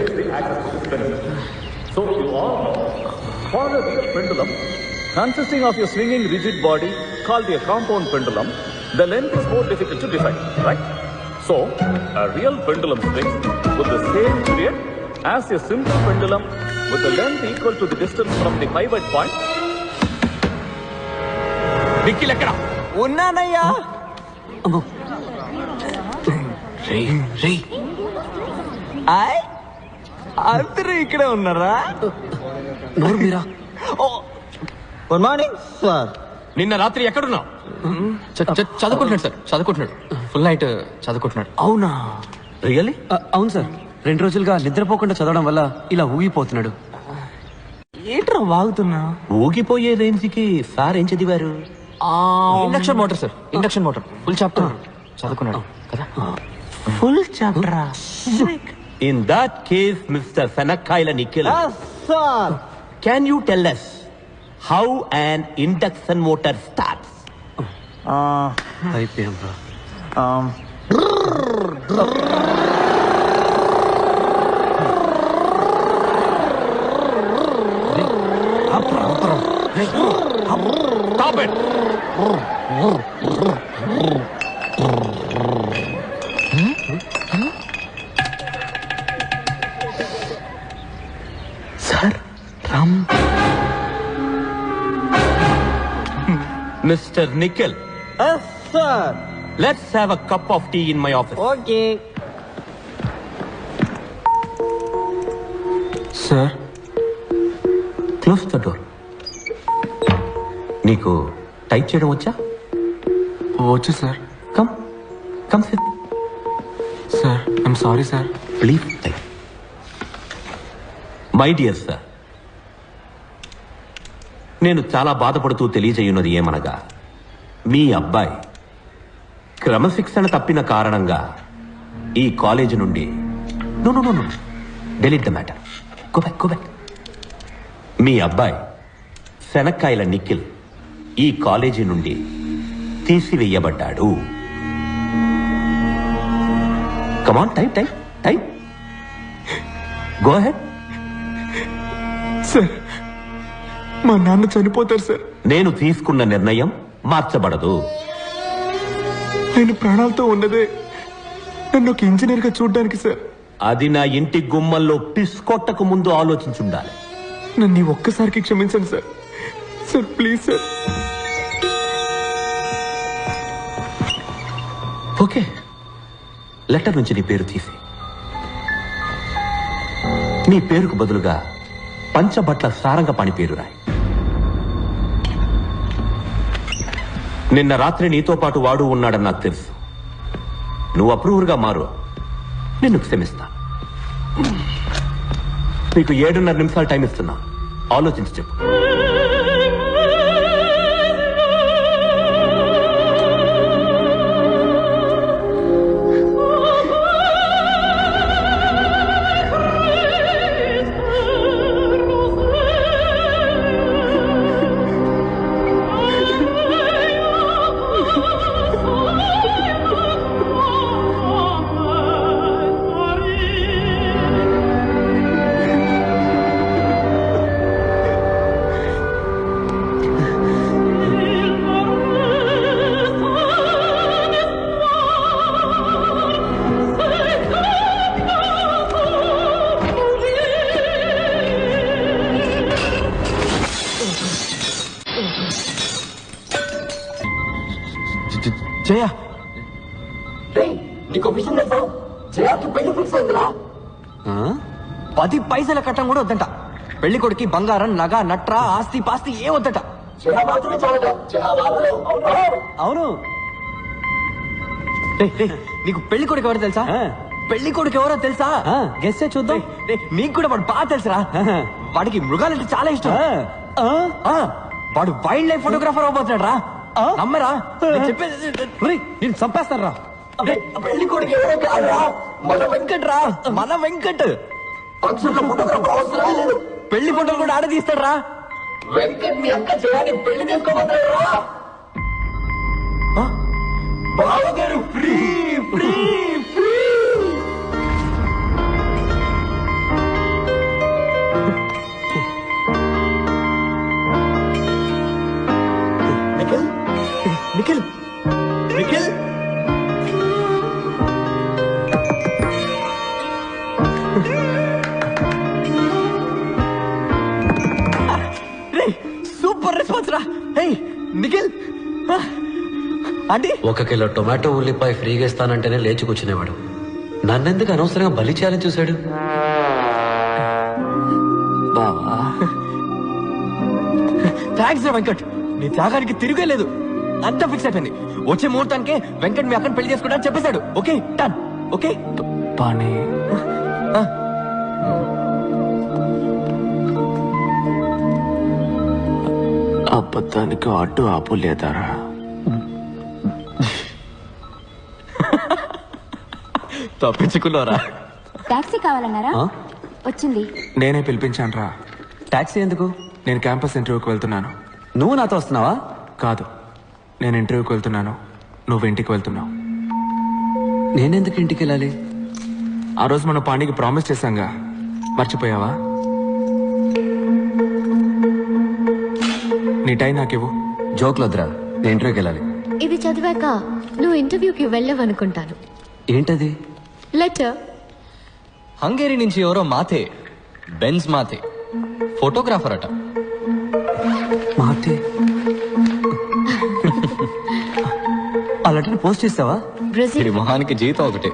easily access to this pendulum. So you all know, for a real pendulum consisting of a swinging rigid body called a compound pendulum, the length is more difficult to define, right? So a real pendulum swings with the same period as a simple pendulum with a length equal to the distance from the pivot point. Nikhil ఎక్కడ ఉన్నానయ్యా. అందరూ ఇక్కడే ఉన్నారా? నోరు మీరా. Good morning sir. నిన్న రాత్రి ఎక్కడున్నావు? చదువుకుంటున్నాడు సార్, చదువుకుంటున్నాడు. ఫుల్ నైట్ చదువుకుంటున్నాడు. అవునా? రియల్లీ? అవును సార్, 2 రోజులుగా నిద్రపోకుండా చదవడం వల్ల ఇలా ఊగిపోతున్నాడు. ఏంట్రా వాగుతున్నా? ఊగిపోయే రేంజ్కి సార్ ఏం చదివారు? Induction motor sir, induction motor full chapter చదువుకున్నాడు కదా. ఫుల్ చాప్టరా? In that case, Mr. Sanakaila Nikhil, sir, can you tell us how an induction motor starts? అయిపోయాం రా. Stop it! Sir, Mr. Nikhil, sir. let's have a cup of tea in my office. Okay sir, Close the door. నీకు type చేయడం వచ్చా? వచ్చు sir. Come sit. Sir, I'm sorry sir. Please type. My dear sir, నేను చాలా బాధపడుతూ తెలియజేయున్నది ఏమనగా, మీ అబ్బాయి క్రమశిక్షణ తప్పిన కారణంగా ఈ కాలేజీ నుండి no delete the matter. Go back. మీ అబ్బాయి శనక్కాయల నిఖిల్ ఈ కాలేజీ నుండి తీసివేయబడ్డాడు. Come on, type. Go ahead. Sir, మా నాన్న చనిపోతారు సార్. నేను తీసుకున్న నిర్ణయం మార్చబడదు. నేను ప్రాణాలతో ఉన్నదే నన్ను ఒక ఇంజనీర్ గా చూడడానికి సార్. అది నా ఇంటి గుమ్మల్లో పిస్కొట్టకు ముందు ఆలోచించుండాలి. నన్ను ఒక్కసారికి క్షమించండి sir. Sir please sir. Okay, letter నుంచి నీ పేరు తీసి నీ పేరుకు బదులుగా పంచబట్ల సారంగపాణి పేరు రాయి. నిన్న రాత్రి నీతో పాటు వాడు ఉన్నాడని నాకు తెలుసు. నువ్వు అప్రూవర్గా మారు, నిన్ను క్షమిస్తా. నీకు 7:30 నిమిషాలు టైం ఇస్తున్నా, ఆలోచించి చెప్పు. జయ, నీకు విషయం తెలుసా? జయాకి పెళ్లి ఫిక్స్ అయిందిరా. 10 పైసల కట్టం కూడా వద్దంట. పెళ్లి కొడుకి బంగారం, నగ, నట్రా, ఆస్తి పాస్తి ఏ వద్దట. జయ మాత్రమే చాలట. అవును. నీకు పెళ్లి కొడుకు ఎవరో తెలుసా? పెళ్లి కొడుకు ఎవరో తెలుసా? గెస్ చూద్దాం. మీకు కూడా వాడు బాగా తెలుసురా. వాడికి మృగాలంటే చాలా ఇష్టం. వాడు వైల్డ్ లైఫ్ ఫోటోగ్రాఫర్ అవబోతున్నాడు రా. నమ్మరా? నేను చంపేస్తాను రా. పెళ్లి కొడుకు ఎవరో కాదురా, మన వెంకట్ రా, మన వెంకట్. పక్షుల ఫోటోగ్రాఫర్ అవసరం లేదు. పెళ్లి ఫోటోలు కూడా ఆడ తీస్తాడు రా. వెంకట్ మీ అక్క జయాన్ని పెళ్లి చేసుకోబోతున్నాడు రా. బావగారు ఫ్రీ ఫ్రీ ఫ్రీ. హే నిఖిల్ ఆంటీ. 1 కిలో టొమాటో ఉల్లిపాయ ఫ్రీగా ఇస్తానంటేనే లేచి కూర్చునేవాడు. నన్నెందుకు అనవసరంగా బలి చేయాలని చూశాడు? బావా థ్యాంక్స్ రా వెంకట్, నీ త్యాగానికి తిరిగే లేదు. అంతా ఫిక్స్ అయిపోయింది. వచ్చే ముహూర్తానికి వెంకట్ మీ అక్కని పెళ్లి చేసుకుంటా చెప్పేశాడు. Okay done. ఓకే పానీ అబద్ధానికి అడ్డు ఆపు లేదారా? తప్పించుకున్నారా? టాక్సీ కావాలన్నారా? ఆ? వచ్చింది. నేనే పిలిపించాను రా. టాక్సీ ఎందుకు? నేను క్యాంపస్ ఇంటర్వ్యూకి వెళ్తున్నాను. నువ్వు నాతో వస్తున్నావా? కాదు, నేను ఇంటర్వ్యూకి వెళ్తున్నాను, నువ్వు ఇంటికి వెళ్తున్నావు. నేనెందుకు ఇంటికి వెళ్ళాలి? ఆ రోజు మనం పాండీకి ప్రామిస్ చేశాంగా, మర్చిపోయావా? నీ టైం నాకివ్వు. జోక్లు వద్దురా, నేను ఇంటర్వ్యూకి వెళ్ళాలి. ఇది చదివాక నువ్వు ఇంటర్వ్యూకి వెళ్ళవనుకుంటాను. ఏంటది? లెటర్. హంగేరీ నుంచి ఎవరో మాతే, బెన్స్ మాతే, ఫోటోగ్రాఫర్ అట. మాతే ఆ లెటర్ పోస్ట్ చేస్తావా? బ్రెజిల్. ఇది మొహానికి జీతం ఒకటే.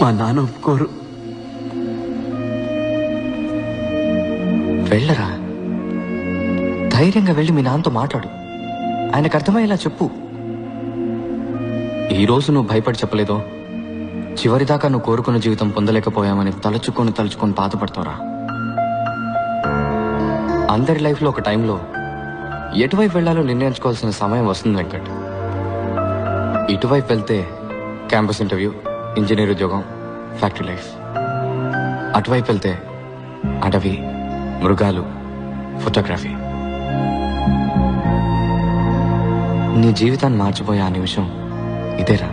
మా నాన్న ఒప్పుకోరు. వెళ్ళరా, ధైర్యంగా వెళ్ళి మీ నాన్నతో మాట్లాడు. ఆయనకు అర్థమయ్యేలా చెప్పు. ఈ రోజు నువ్వు భయపడి చెప్పలేదో, చివరిదాకా నువ్వు కోరుకున్న జీవితం పొందలేకపోయామని తలుచుకొని బాధపడతావురా. అందరి లైఫ్లో ఒక టైంలో ఎటువైపు వెళ్లాలో నిర్ణయించుకోవాల్సిన సమయం వస్తుంది వెంకట్. ఇటువైపు వెళ్తే క్యాంపస్ ఇంటర్వ్యూ, ఇంజనీర్ ఉద్యోగం, ఫ్యాక్టరీ లైఫ్. అటువైపు వెళ్తే అడవి, మృగాలు, ఫోటోగ్రఫీ. నీ జీవితాన్ని మార్చిపోయే ఆ నిమిషం ఇదేరా.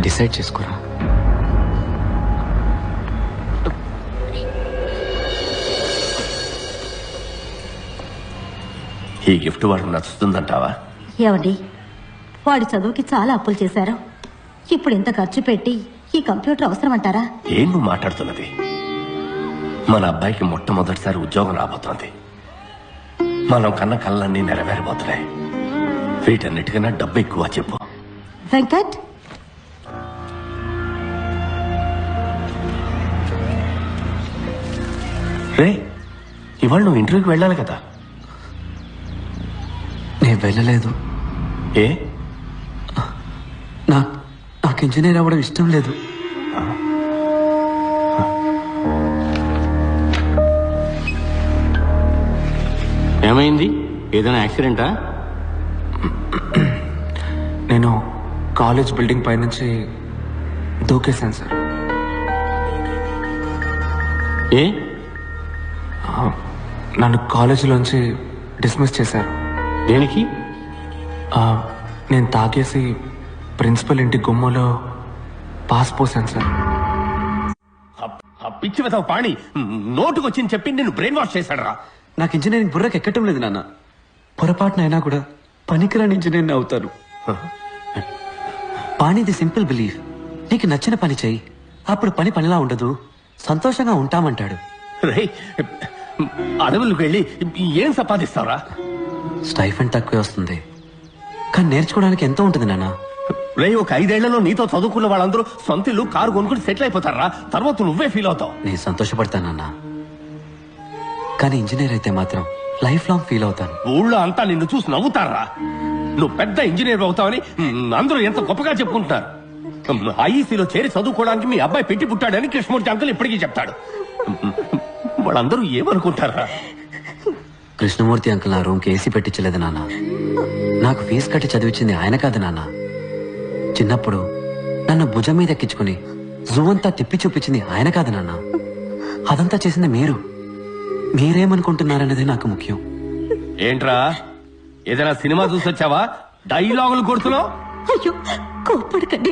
డిసైడ్ చేసుకోరా. ఈ గిఫ్ట్ వాడికి నచ్చుతుందంటావా? ఏమండి, వాడి చదువుకి చాలా అప్పులు చేశారు. ఇప్పుడు ఇంత ఖర్చు పెట్టి ఈ కంప్యూటర్ అవసరం అంటారా? ఏం నువ్వు మాట్లాడుతున్నది? మన అబ్బాయికి మొట్టమొదటిసారి ఉద్యోగం రాబోతోంది. మనం కన్న కళ్ళన్నీ నెరవేరబోతున్నాయి. వీటన్నిటికన్నా డబ్బు ఎక్కువ చెప్పు. వెంకట్, రే, ఇవాళ నువ్వు ఇంటర్వ్యూకి వెళ్ళాలి కదా? నేను వెళ్ళలేదు. ఏ? నాకు ఇంజనీర్ అవ్వడం ఇష్టం లేదు. ఏమైంది? ఏదైనా యాక్సిడెంటా? నేను కాలేజ్ బిల్డింగ్ పైనుంచి దూకేశాను సార్. ఏ? నన్ను కాలేజీలోంచి డిస్మిస్ చేశారు. దేనికి? నేను తాగేసి ప్రిన్సిపల్ ఇంటి గుమ్మలో పాస్ పోసాను సార్. పిచ్చి వెతవ పాణి నోటుకొచ్చింది చెప్పి నిన్ను బ్రెయిన్ వాష్ చేశాడరా. నాకు ఇంజనీరింగ్ బుర్రకు ఎక్కటం లేదు నాన్న. పొరపాటునైనా కూడా పనికిరాని ఇంజనీర్ని అవుతాను. పాణిది సింపుల్ బిలీఫ్. నీకు నచ్చిన పని చెయ్యి, అప్పుడు పని పనిలా ఉండదు, సంతోషంగా ఉంటామంటాడు. రే, అడవులకు వెళ్ళి ఏం సంపాదిస్తావురా? స్టైఫండ్ తక్కువే వస్తుంది, కానీ నేర్చుకోవడానికి ఎంతో ఉంటుంది నాన్న. రే, ఒక 5 ఏళ్లలో నీతో చదువుకున్న వాళ్ళందరూ సొంత ఇల్లు, కారు కొనుక్కుని సెటిల్ అయిపోతారా. తర్వాత నువ్వే ఫీల్ అవుతావు. నేను సంతోషపడతానన్నా, కానీ ఇంజనీర్ అయితే మాత్రం లైఫ్ లాంగ్ ఫీల్ అవుతాను. ఊళ్ళో అంతా నిన్ను చూసి నవ్వుతారా. నువ్వు పెద్ద ఇంజనీర్ అవుతావని అందరూ ఎంత గొప్పగా చెప్పుకుంటున్నారు. ఐఈసీలో చేరి చదువుకోవడానికి మీ అబ్బాయి పెట్టి పుట్టాడని కృష్ణమూర్తి అంకుల్ ఇప్పటికీ చెప్తాడు. వాళ్ళందరూ ఏమనుకుంటారా? కృష్ణమూర్తి అంకుల్ నా రూమ్కి ఏసీ పెట్టించలేదు నాన్న. నాకు ఫీజు కట్టి చదివించింది ఆయన కాదు నాన్న. చిన్నప్పుడు నన్ను భుజం మీద ఎక్కించుకుని జూ అంతా తిప్పి చూపించింది ఆయన కాదు నాన్న. అదంతా చేసింది మీరు. మీరేమనుకుంటున్నారనేది నాకు ముఖ్యం. ఏంట్రా, ఏదైనా సినిమా చూసొచ్చావా? డైలాగులు కొడుతున్నావు? అయ్యో కోప్పడకండి,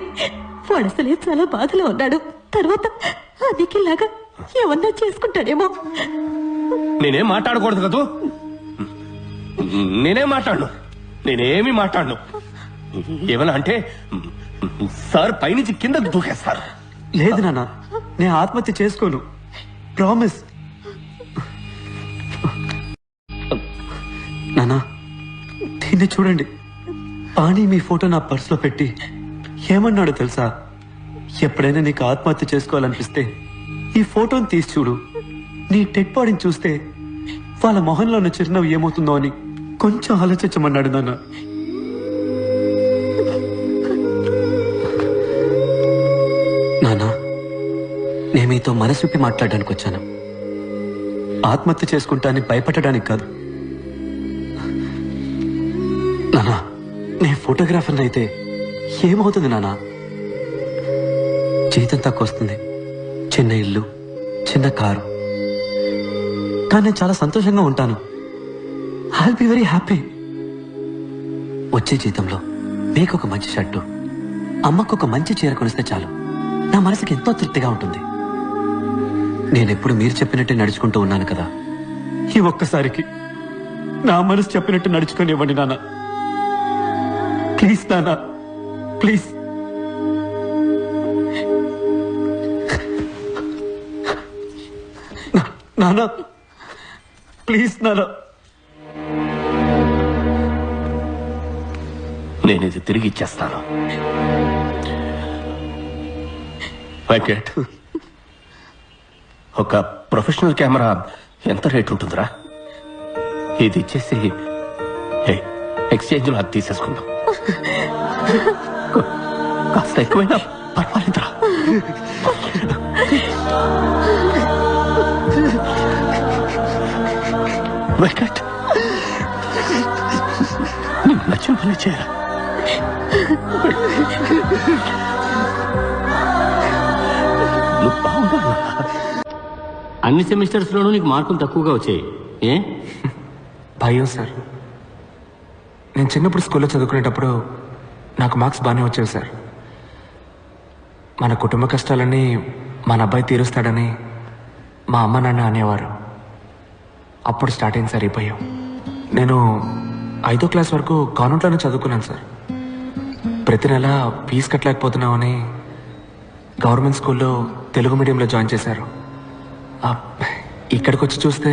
వాడు అసలే చాలా బాధలో ఉన్నాడు. తర్వాత అదికిలాగా ఏమన్నా చేసుకుంటాడేమో. నేనేం మాట్లాడకూడదు కదూ. నేనేం మాట్లాడను, నేనేమి మాట్లాడను. ఏమన్నా అంటే సార్ పైనుంచి కిందకు దూకేస్తారు. లేదు నాన్న, నేను ఆత్మహత్య చేసుకోను, ప్రామిస్. నానా, దీన్ని చూడండి. పాణి మీ ఫోటో నా పర్సులో పెట్టి ఏమన్నాడో తెలుసా? ఎప్పుడైనా నీకు ఆత్మహత్య చేసుకోవాలనిపిస్తే ఈ ఫోటోని తీసి చూడు. నీ డెడ్ బాడీని చూస్తే వాళ్ళ మొహంలో ఉన్న చిరునవ్వు ఏమవుతుందో అని కొంచెం ఆలోచించమన్నాడు నాన్న. నానా, నేను మీతో మనసుపి మాట్లాడడానికి వచ్చాను. ఆత్మహత్య చేసుకుంటానని భయపడడానికి కాదు. నానా, నేను ఫోటోగ్రాఫర్ని అయితే ఏమవుతుంది నానా? జీతం తక్కువ వస్తుంది, చిన్న ఇల్లు, చిన్న కారు, కానీ నేను చాలా సంతోషంగా ఉంటాను. I will be very happy. వచ్చే జీతంలో మీకు ఒక మంచి షర్టు, అమ్మకు ఒక మంచి చీర కొనిస్తే చాలు నా మనసుకి ఎంతో తృప్తిగా ఉంటుంది. నేనెప్పుడు మీరు చెప్పినట్టే నడుచుకుంటూ ఉన్నాను కదా, ఈ ఒక్కసారికి నా మనసు చెప్పినట్టు నడుచుకొని ఇవ్వండి నాన్న. ప్లీజ్ నాన్న, ప్లీజ్. నాన్న, ప్లీజ్ నాన్న. నేను ఇది తిరిగి ఇచ్చేస్తాను. వెంకట్, ఒక ప్రొఫెషనల్ కెమెరా ఎంత రేట్ ఉంటుందిరా? ఇది ఇచ్చేసి ఎక్స్చేంజ్ లో అది తీసేసుకుందాం. కాస్త ఎక్కువైనా పర్వాలేదురా. వెంకట్, నీకు నచ్చిన పని చేయరా? నువ్వు బాగున్నావు. అన్ని సెమిస్టర్స్ లోనూ నీకు మార్కులు తక్కువగా వచ్చాయి. ఏ? భయం సార్. నేను చిన్నప్పుడు స్కూల్లో చదువుకునేటప్పుడు నాకు మార్క్స్ బాగానే వచ్చేవి సార్. మన కుటుంబ కష్టాలన్నీ మన అబ్బాయి తీరుస్తాడని మా అమ్మ నాన్న అనేవారు. అప్పుడు స్టార్ట్ అయింది సార్ ఈ భయం. నేను 5వ క్లాస్ వరకు కాన్వెంట్లోనే చదువుకున్నాను సార్. ప్రతి నెల ఫీజు కట్టలేకపోతున్నామని గవర్నమెంట్ స్కూల్లో తెలుగు మీడియంలో జాయిన్ చేశారు. ఇక్కడికి వచ్చి చూస్తే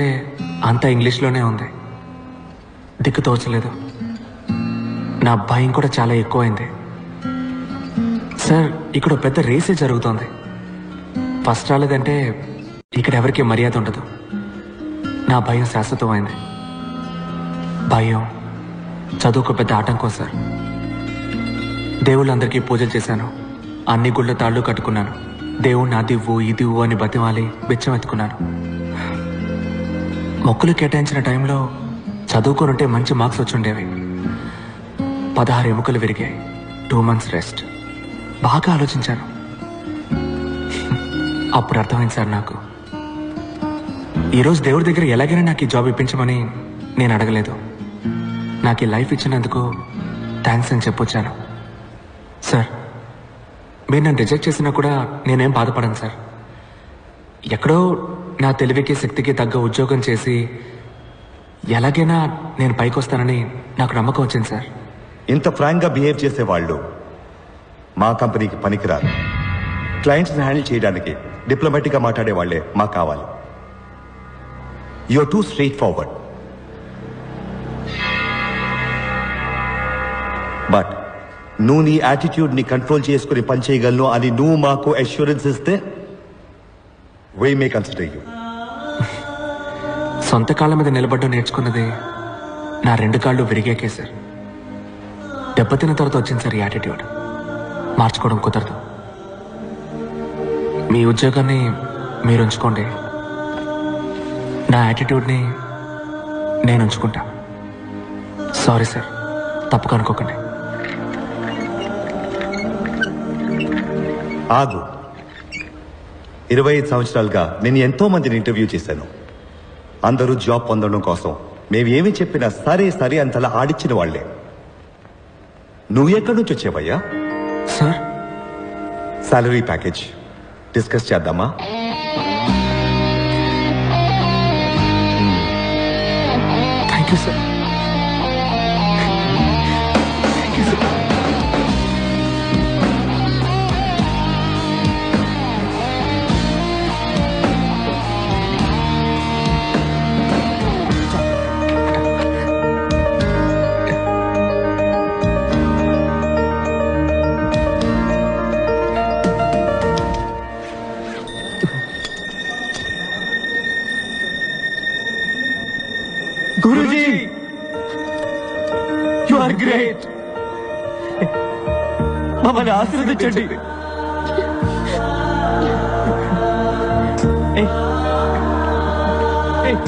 అంతా ఇంగ్లీష్లోనే ఉంది. దిక్కు తోచలేదు. నా భయం కూడా చాలా ఎక్కువైంది సార్. ఇక్కడ పెద్ద రేసే జరుగుతోంది. ఫస్ట్ రాలేదంటే ఇక్కడ ఎవరికి మర్యాద ఉండదు. నా భయం శాశ్వతమైంది. భయం చదువుకు పెద్ద ఆటంకం సార్. దేవుళ్ళందరికీ పూజలు చేశాను, అన్ని గుళ్ళ తాళ్ళు కట్టుకున్నాను. దేవుణ్ణి అదివ్వు ఇదివ్వు అని బతిమాలి బిచ్చం ఎత్తుకున్నాను. మొక్కులు కేటాయించిన టైంలో చదువుకోనుంటే మంచి మార్క్స్ వచ్చుండేవి. 16 ఎముకలు విరిగాయి, 2 months రెస్ట్. బాగా ఆలోచించాను. అప్పుడు అర్థమైంది సార్ నాకు, ఈరోజు దేవుడి దగ్గర ఎలాగైనా నాకు ఈ జాబ్ ఇప్పించమని నేను అడగలేదు. నాకు ఈ లైఫ్ ఇచ్చినందుకు థ్యాంక్స్ అని చెప్పొచ్చాను. సార్, మీరు నన్ను రిజెక్ట్ చేసినా కూడా నేనేం బాధపడను సార్. ఎక్కడో నా తెలివికి శక్తికి తగ్గ ఉద్యోగం చేసి ఎలాగైనా నేను పైకి వస్తానని నాకు నమ్మకం వచ్చింది సార్. ఇంత ఫ్రాంక్గా బిహేవ్ చేసే వాళ్ళు మా కంపెనీకి పనికిరారు. క్లయింట్స్ని హ్యాండిల్ చేయడానికి డిప్లొమాటిక్గా మాట్లాడే వాళ్ళే మాకు కావాలి. You are too straightforward. But నువ్వు నీ యాటిట్యూడ్ని కంట్రోల్ చేసుకుని పనిచేయగలను అని నువ్వు మాకు అష్యూరెన్స్ ఇస్తే వీ మే కన్సిడర్ యూ. సొంత కాళ్ళ మీద నిలబడ్డం నేర్చుకున్నది నా 2 కాళ్ళు విరిగాకే సార్. దెబ్బతిన్న తర్వాత వచ్చింది సార్ ఈ యాటిట్యూడ్. మార్చుకోవడం కుదరదు. మీ ఉద్యోగాన్ని మీరు ఉంచుకోండి, నా యాటిట్యూడ్ని నేను ఉంచుకుంటా. సారీ సార్, తప్పుగా అనుకోకండి. ఆగు. 25 సంవత్సరాలుగా నేను ఎంతో మందిని ఇంటర్వ్యూ చేశాను. అందరూ జాబ్ పొందడం కోసం మేము ఏమి చెప్పినా సరే సరే అంతలా ఆడిచ్చిన వాళ్లే. నువ్వు ఎక్కడి నుంచి వచ్చావయ్యా? సార్, సాలరీ ప్యాకేజ్ డిస్కస్ చేద్దామా? Thank you sir. Thank you sir. Guruji you are great. మమ్మల్ని ఆశీర్వదించండి. ఏయ్, ఏయ్.